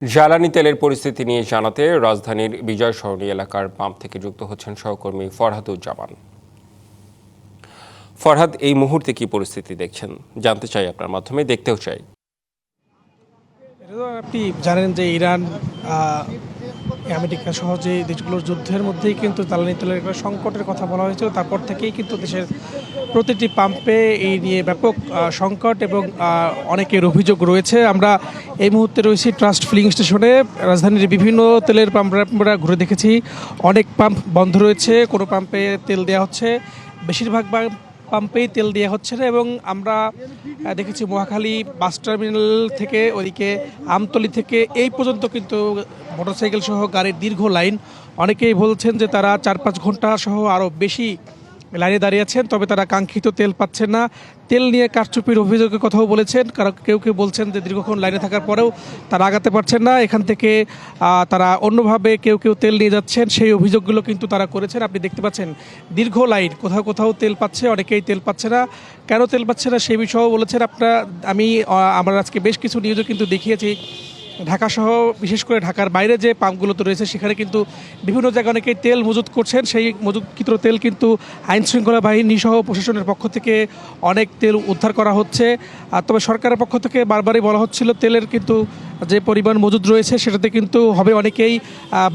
জ্বালানি তেলের পরিস্থিতি নিয়ে জানাতে রাজধানীর বিজয় সরণি এলাকার পাম্প থেকে যুক্ত হচ্ছেন সহকর্মী ফরহাদুজ্জামান। ফরহাদ, এই মুহূর্তে কি পরিস্থিতি দেখছেন জানতে চাই, আপনার মাধ্যমে দেখতেও চাই। আপনি জানেন যে ইরান আমেরিকা সহ যে দেশগুলোর যুদ্ধের মধ্যেই কিন্তু জ্বালানি তেলের একটা সংকটের কথা বলা হয়েছিল। তারপর থেকেই কিন্তু দেশের প্রতিটি পাম্পে এই নিয়ে ব্যাপক সংকট এবং অনেকের অভিযোগ রয়েছে। আমরা এই মুহূর্তে রয়েছি ট্রাস্ট ফিলিং স্টেশনে। রাজধানীর বিভিন্ন তেলের পাম্প আমরা ঘুরে দেখেছি, অনেক পাম্প বন্ধ রয়েছে, কোনো পাম্পে তেল দেওয়া হচ্ছে, বেশিরভাগ পাম্পেই তেল দেওয়া হচ্ছে না। এবং আমরা দেখেছি মহাখালী বাস টার্মিনাল থেকে ওইদিকে আমতলী থেকে এই পর্যন্ত কিন্তু মোটরসাইকেল সহ গাড়ির দীর্ঘ লাইন। অনেকেই বলছেন যে তারা 4-5 ঘন্টা সহ আরও বেশি লাইনে দাঁড়িয়ে আছেন, তবে তারা কাঙ্ক্ষিত তেল পাচ্ছেন না। তেল নিয়ে কারচুপির অভিযোগের কথাও বলেছেন, কারণ কেউ কেউ বলছেন যে দীর্ঘক্ষণ লাইনে থাকার পরেও তারা আগাতে পারছেন না, এখান থেকে তারা অন্যভাবে কেউ কেউ তেল নিয়ে যাচ্ছেন, সেই অভিযোগগুলো কিন্তু তারা করেছেন। আপনি দেখতে পাচ্ছেন দীর্ঘ লাইন, কোথাও কোথাও তেল পাচ্ছে, অনেকেই তেল পাচ্ছে না। কেন তেল পাচ্ছে না সেই বিষয়েও বলেছেন। আমরা আজকে বেশ কিছু নিউজও কিন্তু দেখিয়েছি, ঢাকা সহ বিশেষ করে ঢাকার বাইরে যে পাম্পগুলোতে রয়েছে সেখানে কিন্তু বিভিন্ন জায়গায় অনেকেই তেল মজুত করছেন। সেই মজুতকৃত তেল কিন্তু আইনশৃঙ্খলা বাহিনী সহ প্রশাসনের পক্ষ থেকে অনেক তেল উদ্ধার করা হচ্ছে। আর তবে সরকারের পক্ষ থেকে বারবারই বলা হচ্ছিল তেলের কিন্তু যে পরিমাণ মজুদ রয়েছে সেটাতে কিন্তু হবে। অনেকেই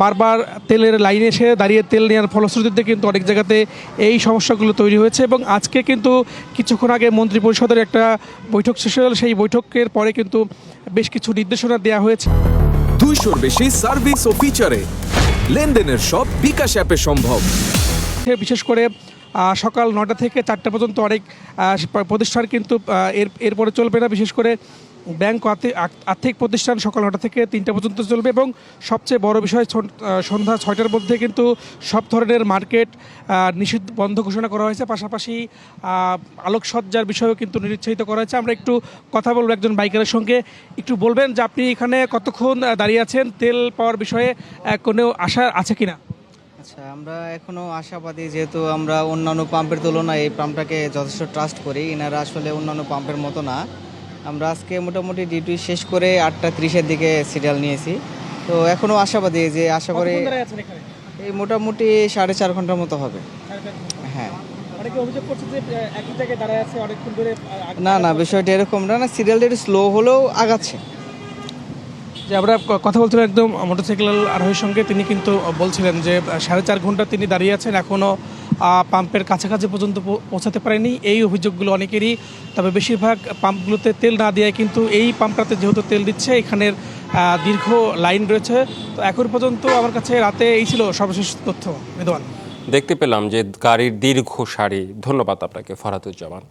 বারবার তেলের লাইনে এসে দাঁড়িয়ে তেল নেওয়ার ফলশ্রুতিতে কিন্তু অনেক জায়গাতে এই সমস্যাগুলো তৈরি হয়েছে। এবং আজকে কিন্তু কিছুক্ষণ আগে মন্ত্রিপরিষদের একটা বৈঠক শেষ হল, সেই বৈঠকের পরে কিন্তু বেশ কিছু নির্দেশনা দেওয়া হয়েছে। 200-র বেশি সার্ভিস ও ফিচারে লেনদেনের সব বিকাশ অ্যাপে সম্ভব। বিশেষ করে সকাল 9টা থেকে 4টা পর্যন্ত অনেক প্রতিষ্ঠান কিন্তু এরপরে চলবে না। বিশেষ করে ব্যাংক আর্থিক প্রতিষ্ঠান সকাল 9টা থেকে 3টা পর্যন্ত চলবে। এবং সবচেয়ে বড় বিষয় সন্ধ্যা 6টার মধ্যে কিন্তু সব ধরনের মার্কেট নিষিদ্ধ বন্ধ ঘোষণা করা হয়েছে। পাশাপাশি আলোকসজ্জার বিষয়েও কিন্তু নিরুৎসাহিত করা হয়েছে। আমরা একটু কথা বলবো একজন বাইকারের সঙ্গে। একটু বলবেন যে আপনি এখানে কতক্ষণ দাঁড়িয়ে আছেন, তেল পাওয়ার বিষয়ে কোনো আশা আছে কিনা? আচ্ছা, আমরা এখনও আশাবাদী, যেহেতু আমরা অন্যান্য পাম্পের তুলনায় এই পাম্পটাকে যথেষ্ট ট্রাস্ট করি। এনারা আসলে অন্যান্য পাম্পের মতো না। আমরা আজকে মোটামুটি ডিউটি শেষ করে 8:30-এর দিকে সিরিয়াল নিয়েছি, তো এখনও আশাবাদী যে আশা করি এই মোটামুটি 4.5 ঘন্টার মতো হবে। হ্যাঁ, না বিষয়টা এরকম না, সিরিয়ালটা একটু স্লো হলেও আগাচ্ছে। যে আমরা কথা বলছিলাম একদম মোটরসাইকেল আরোহীর সঙ্গে, তিনি কিন্তু বলছিলেন যে 4.5 ঘন্টা তিনি দাঁড়িয়ে আছেন, এখনও পাম্পের কাছাকাছি পর্যন্ত পৌঁছাতে পারেনি। এই অভিযোগগুলো অনেকেরই, তবে বেশিরভাগ পাম্পগুলোতে তেল না দেওয়ায় কিন্তু এই পাম্পটাতে যেহেতু তেল দিচ্ছে এখানের দীর্ঘ লাইন রয়েছে। তো এখন পর্যন্ত আমার কাছে রাতে এই ছিল সর্বশেষ তথ্য। মেদওয়ান, দেখতে পেলাম যে গাড়ির দীর্ঘ সারি। ধন্যবাদ আপনাকে ফরহাদুজ্জামান।